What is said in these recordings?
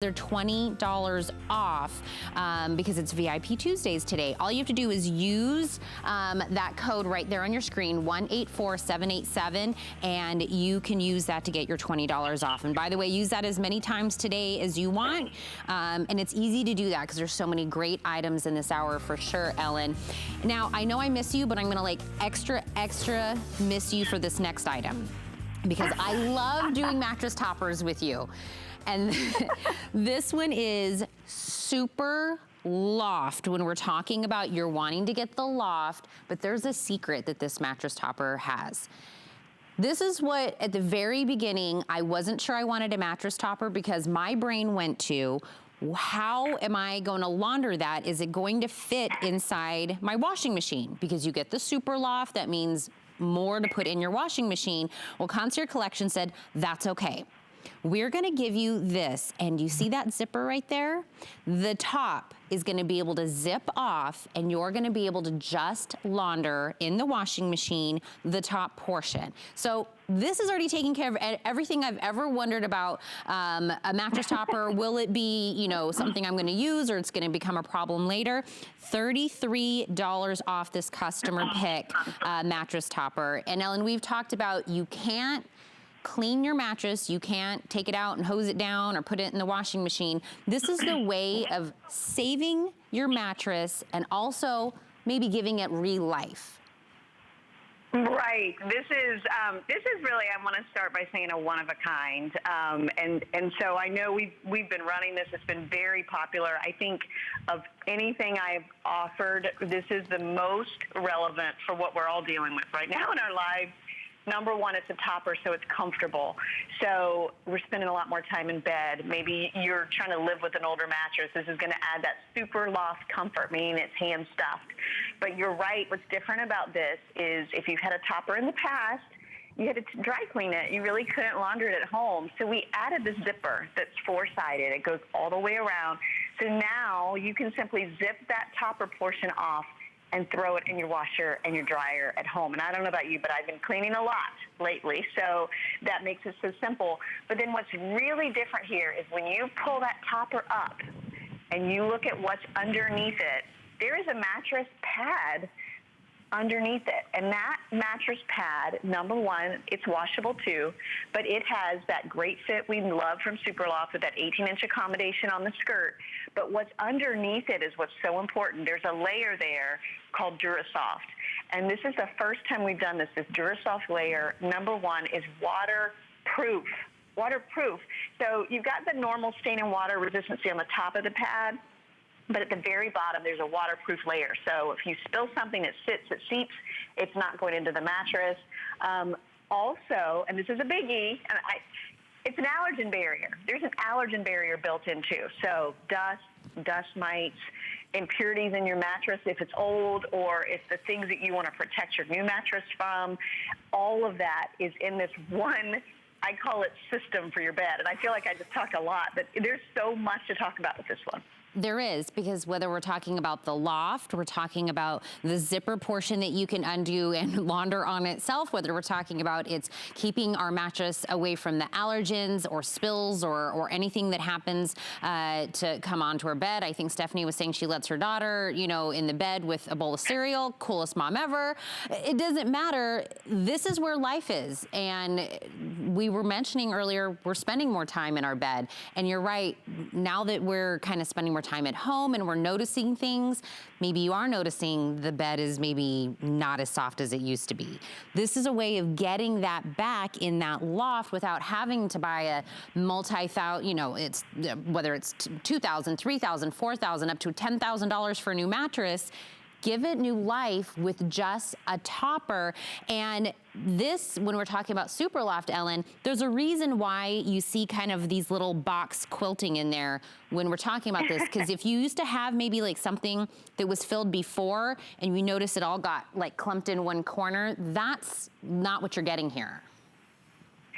They're $20 off because it's VIP Tuesdays today. All you have to do is use that code right there on your screen, 184787, and you can use that to get your $20 off. And by the way, use that as many times today as you want. And it's easy to do that because there's so many great items in this hour for sure, Ellen. Now, I know I miss you, but I'm gonna like extra miss you for this next item because I love doing mattress toppers with you. And this one is SuperLoft. When we're talking about you're wanting to get the loft, but there's a secret that this mattress topper has. This is what, at the very beginning, I wasn't sure I wanted a mattress topper because my brain went to, how am I going to launder that? Is it going to fit inside my washing machine? Because you get the SuperLoft, that means more to put in your washing machine. Well, Concierge Collection said, that's okay. We're gonna give you this, and you see that zipper right there? The top is gonna be able to zip off, and you're gonna be able to just launder in the washing machine the top portion. So this is already taking care of everything I've ever wondered about a mattress topper. Will it be, you know, something I'm gonna use, or it's gonna become a problem later? $33 off this customer pick mattress topper. And Ellen, we've talked about you can't clean your mattress, you can't take it out and hose it down or put it in the washing machine. This is the way of saving your mattress and also maybe giving it real life. Right. This is really, I want to start by saying a one of a kind. And so I know we've been running this. It's been very popular. I think of anything I've offered, this is the most relevant for what we're all dealing with right now in our lives. Number one, it's a topper, so it's comfortable. So we're spending a lot more time in bed. Maybe you're trying to live with an older mattress. This is going to add that SuperLoft comfort, meaning it's hand stuffed. But you're right. What's different about this is if you've had a topper in the past, you had to dry clean it. You really couldn't launder it at home. So we added this zipper that's four-sided. It goes all the way around. So now you can simply zip that topper portion off and throw it in your washer and your dryer at home. And I don't know about you, but I've been cleaning a lot lately, so that makes it so simple. But then what's really different here is when you pull that topper up and you look at what's underneath it, there is a mattress pad underneath it. And that mattress pad, number one, it's washable too, but it has that great fit we love from SuperLoft with that 18-inch accommodation on the skirt. But what's underneath it is what's so important. There's a layer there called DuraSoft. And this is the first time we've done this. This DuraSoft layer, number one, is waterproof. Waterproof. So you've got the normal stain and water resistancy on the top of the pad, but at the very bottom, there's a waterproof layer. So if you spill something that seeps, it's not going into the mattress. Also, and this is a biggie, and it's an allergen barrier. There's an allergen barrier built in too. So dust mites, impurities in your mattress if it's old, or if the things that you want to protect your new mattress from, all of that is in this one, I call it system for your bed. And I feel like I just talked a lot, but there's so much to talk about with this one. There is, because whether we're talking about the loft, we're talking about the zipper portion that you can undo and launder on itself, whether we're talking about it's keeping our mattress away from the allergens or spills or anything that happens to come onto her bed. I think Stephanie was saying she lets her daughter, you know, in the bed with a bowl of cereal, coolest mom ever. It doesn't matter. This is where life is. And we were mentioning earlier, we're spending more time in our bed. And you're right, now that we're kind of spending more time at home and we're noticing things, maybe you are noticing the bed is maybe not as soft as it used to be. This is a way of getting that back in that loft without having to buy a multi-thousand, you know, it's whether it's $2,000, $3,000, $4,000, up to $10,000 for a new mattress. Give it new life with just a topper. And this, when we're talking about SuperLoft, Ellen, there's a reason why you see kind of these little box quilting in there when we're talking about this. Because if you used to have maybe like something that was filled before and you notice it all got like clumped in one corner, that's not what you're getting here.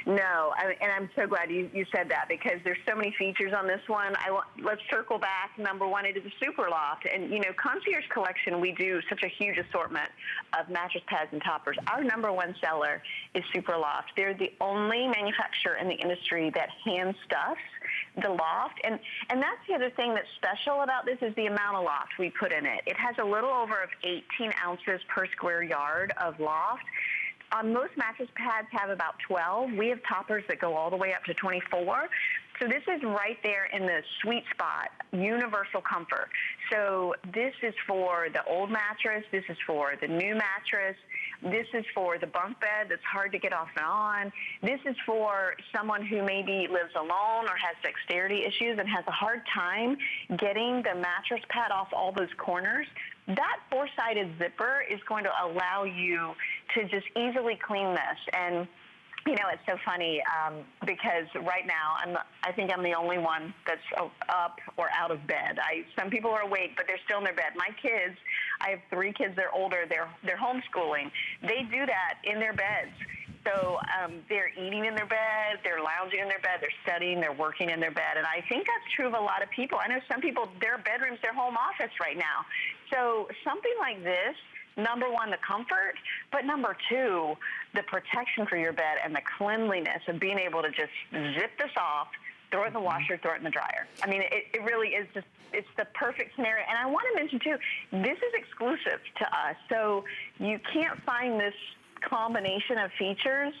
No, and I'm so glad you said that, because there's so many features on this one. Let's circle back. Number one, it is a SuperLoft. And, Concierge Collection, we do such a huge assortment of mattress pads and toppers. Our number one seller is SuperLoft. They're the only manufacturer in the industry that hand stuffs the loft. And that's the other thing that's special about this, is the amount of loft we put in it. It has a little over 18 ounces per square yard of loft. Most mattress pads have about 12. We have toppers that go all the way up to 24. So this is right there in the sweet spot, universal comfort. So this is for the old mattress. This is for the new mattress. This is for the bunk bed that's hard to get off and on. This is for someone who maybe lives alone or has dexterity issues and has a hard time getting the mattress pad off all those corners. That four-sided zipper is going to allow you to just easily clean this. And it's so funny because right now I think I'm the only one that's up or out of bed. Some people are awake, but they're still in their bed. My kids, I have 3 kids. They're older. They're homeschooling. They do that in their beds. So they're eating in their bed, they're lounging in their bed, they're studying, they're working in their bed. And I think that's true of a lot of people. I know some people, their bedroom's their home office right now. So something like this, number one, the comfort, but number two, the protection for your bed and the cleanliness of being able to just zip this off, throw it in the washer, throw it in the dryer. I mean, it really is just, it's the perfect scenario. And I want to mention too, this is exclusive to us. So you can't find this combination of features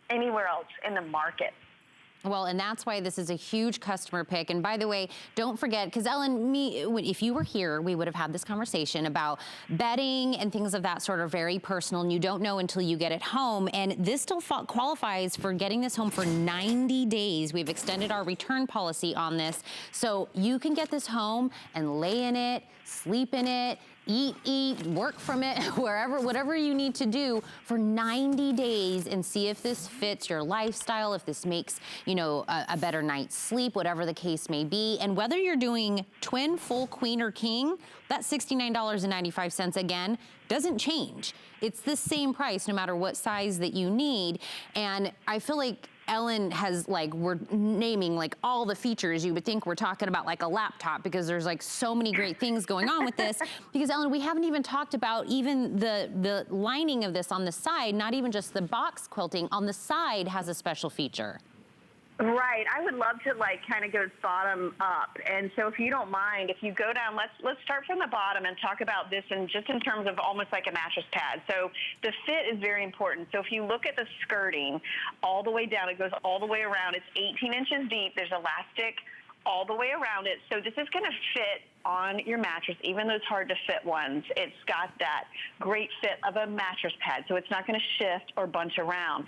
anywhere else in the market. Well, and that's why this is a huge customer pick. And by the way, don't forget, because Ellen, if you were here, we would have had this conversation about bedding and things of that sort are very personal, and you don't know until you get it home. And this still qualifies for getting this home for 90 days. We've extended our return policy on this. So you can get this home and lay in it, sleep in it, eat, work from it, whatever you need to do for 90 days and see if this fits your lifestyle, if this makes, a better night's sleep, whatever the case may be. And whether you're doing twin, full, queen, or king, that $69.95 again doesn't change. It's the same price no matter what size that you need. And I feel like Ellen has we're naming all the features. You would think we're talking about a laptop, because there's so many great things going on with this. Because Ellen, we haven't even talked about even the lining of this on the side, not even just the box quilting. On the side has a special feature. Right. I would love to kind of go bottom up. And so if you don't mind, if you go down, let's start from the bottom and talk about this in terms of almost like a mattress pad. So the fit is very important. So if you look at the skirting all the way down, it goes all the way around. It's 18 inches deep. There's elastic all the way around it. So this is going to fit on your mattress, even those hard to fit ones. It's got that great fit of a mattress pad, so it's not going to shift or bunch around.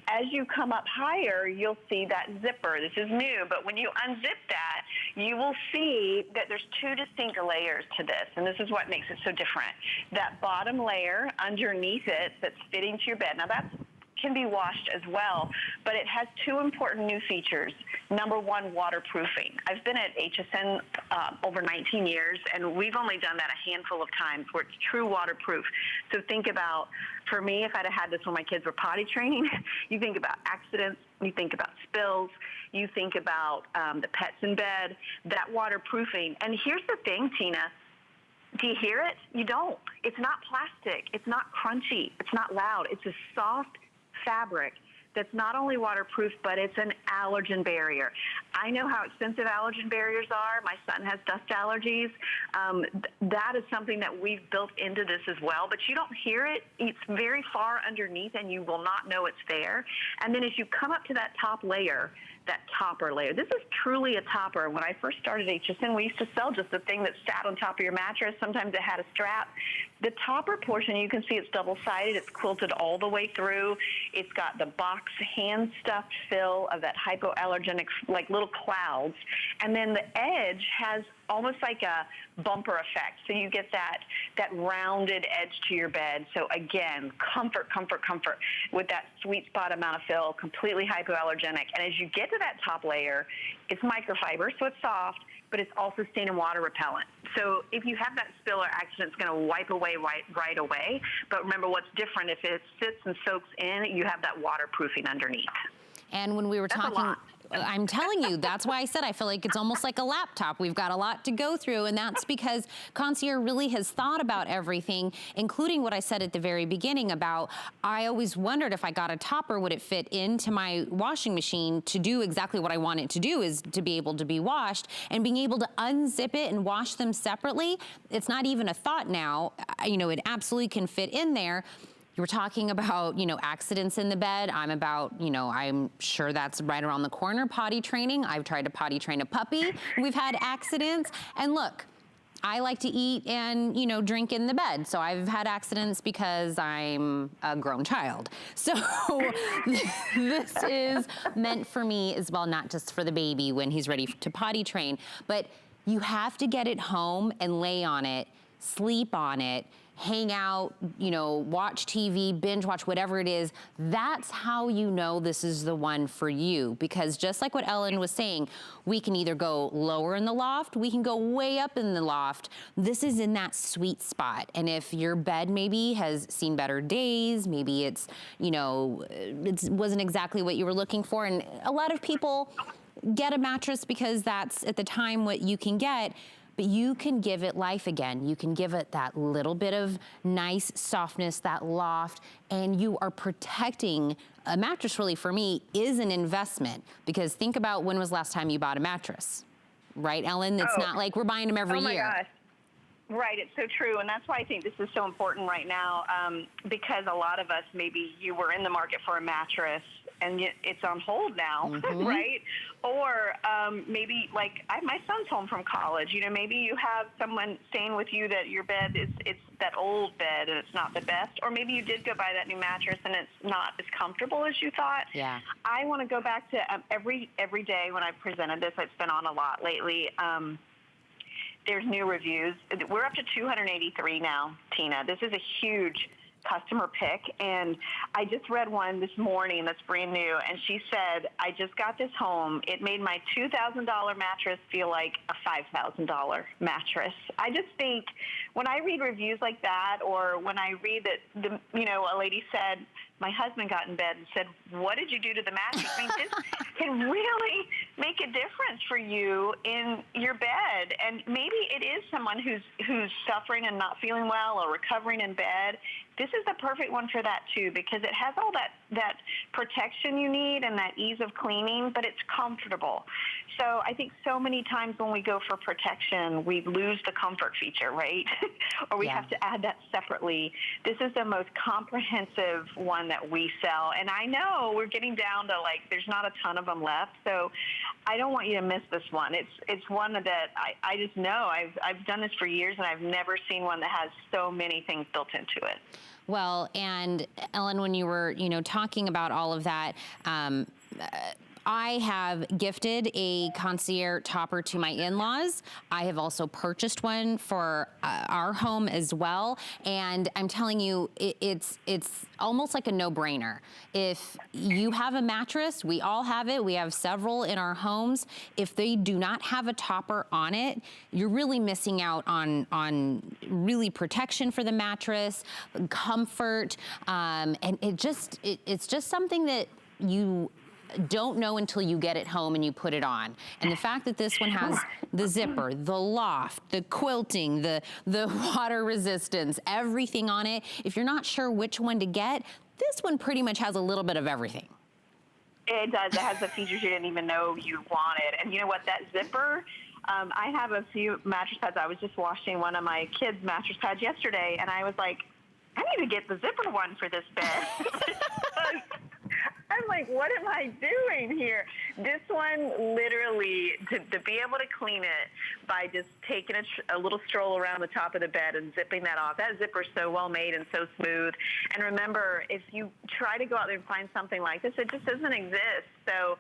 As you come up higher, you'll see that zipper. This is new, but when you unzip that, you will see that there's 2 distinct layers to this, and this is what makes it so different. That bottom layer underneath it that's fitting to your bed. Now that's can be washed as well, but it has 2 important new features. Number one, waterproofing. I've been at HSN over 19 years, and we've only done that a handful of times where it's true waterproof. So think about, for me, if I'd have had this when my kids were potty training, you think about accidents, you think about spills, you think about the pets in bed, that waterproofing. And here's the thing, Tina, do you hear it? You don't. It's not plastic. It's not crunchy. It's not loud. It's a soft fabric that's not only waterproof, but it's an allergen barrier. I know how expensive allergen barriers are. My son has dust allergies. That is something that we've built into this as well, but you don't hear it. It's very far underneath, and you will not know it's there. And then as you come up to that top layer, that topper layer. This is truly a topper. When I first started HSN, we used to sell just a thing that sat on top of your mattress. Sometimes it had a strap. The topper portion, you can see it's double-sided. It's quilted all the way through. It's got the box hand-stuffed fill of that hypoallergenic, little clouds. And then the edge has almost like a bumper effect. So you get that rounded edge to your bed. So again, comfort, comfort, comfort with that sweet spot amount of fill, completely hypoallergenic. And as you get to that top layer, it's microfiber, so it's soft, but it's also stain and water repellent. So if you have that spill or accident, it's going to wipe away right away. But remember, what's different, if it sits and soaks in, you have that waterproofing underneath. And when we were That's a talking, lot. I'm telling you, that's why I said I feel like it's almost like a laptop. We've got a lot to go through, and that's because Concierge really has thought about everything, including what I said at the very beginning about, I always wondered if I got a topper, would it fit into my washing machine to do exactly what I want it to do, is to be able to be washed, and being able to unzip it and wash them separately. It's not even a thought now. You know, it absolutely can fit in there. You were talking about, you know, accidents in the bed. I'm about, you know, I'm sure that's right around the corner, potty training. I've tried to potty train a puppy. We've had accidents. And look, I like to eat and, you know, drink in the bed. So I've had accidents because I'm a grown child. So this is meant for me as well, not just for the baby when he's ready to potty train, but you have to get it home and lay on it, sleep on it, hang out, you know, watch TV, binge watch, whatever it is. That's how you know this is the one for you. Because just like what Ellen was saying, we can either go lower in the loft, we can go way up in the loft. This is in that sweet spot. And if your bed maybe has seen better days, maybe it's, you know, it wasn't exactly what you were looking for. And a lot of people get a mattress because that's at the time what you can get. But you can give it life again. You can give it that little bit of nice softness, that loft, and you are protecting. A mattress really, for me, is an investment, because think about when was the last time you bought a mattress, right, Ellen? It's not like we're buying them every year. Oh my gosh. Right, it's so true, and that's why I think this is so important right now, because a lot of us, maybe you were in the market for a mattress, and it's on hold now, right? Or maybe, like, my son's home from college. You know, maybe you have someone staying with you that your bed it's that old bed and it's not the best. Or maybe you did go buy that new mattress and it's not as comfortable as you thought. Yeah. I want to go back to every day when I've presented this. It's been on a lot lately. There's new reviews. We're up to 283 now, Tina. This is a huge customer pick, and I just read one this morning that's brand new, and she said, I just got this home. It made my $2,000 mattress feel like a $5,000 mattress. I just think when I read reviews like that, or when I read that, a lady said, my husband got in bed and said, what did you do to the mattress? I mean, this can really make a difference for you in your bed. And maybe it is someone who's suffering and not feeling well or recovering in bed. This is the perfect one for that too, because it has all that protection you need and that ease of cleaning, but it's comfortable. So I think so many times when we go for protection, we lose the comfort feature, right? Or we have to add that separately. This is the most comprehensive one that we sell. And I know we're getting down to, like, there's not a ton of them left. So I don't want you to miss this one. It's one that I just know. I've done this for years, and I've never seen one that has so many things built into it. Well, and Ellen, when you were, talking about all of that, I have gifted a Concierge topper to my in-laws. I have also purchased one for our home as well. And I'm telling you, it's almost like a no-brainer. If you have a mattress, we all have it. We have several in our homes. If they do not have a topper on it, you're really missing out on really protection for the mattress, comfort, and it's just something that you don't know until you get it home and you put it on. And the fact that this one has the zipper, the loft, the quilting, the water resistance, everything on it, if you're not sure which one to get, this one pretty much has a little bit of everything. It does. It has the features you didn't even know you wanted. And you know what, that zipper, I have a few mattress pads. I was just washing one of my kids' mattress pads yesterday, and I was like, I need to get the zipper one for this bed. I'm like, what am I doing here? This one, literally, to be able to clean it by just taking a little stroll around the top of the bed and zipping that off. That zipper is so well made and so smooth. And remember, if you try to go out there and find something like this, it just doesn't exist. So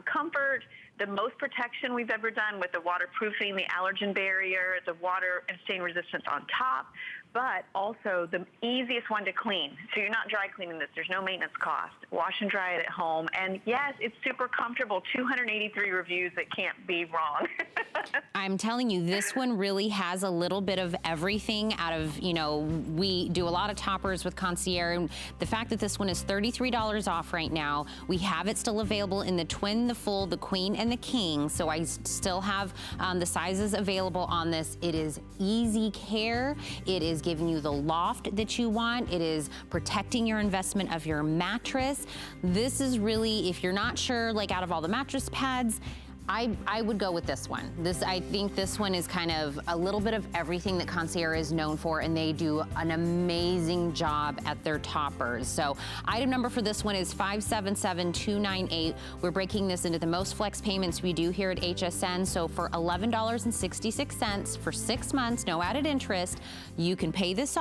comfort, the most protection we've ever done with the waterproofing, the allergen barrier, the water and stain resistance on top. but also the easiest one to clean. So you're not dry cleaning this. There's no maintenance cost. Wash and dry it at home. And yes, it's super comfortable. 283 reviews that can't be wrong. I'm telling you, this one really has a little bit of everything out of, you know, we do a lot of toppers with Concierge. And the fact that this one is $33 off right now, we have it still available in the twin, the full, the queen, and the king. So I still have the sizes available on this. It is easy care. It is giving you the loft that you want. It is protecting your investment of your mattress. This is really, if you're not sure, like out of all the mattress pads, I would go with this one. I think this one is kind of a little bit of everything that Concierge is known for, and they do an amazing job at their toppers. So item number for this one is 577298. We're breaking this into the most flex payments we do here at HSN. So for $11.66 for 6 months, no added interest, you can pay this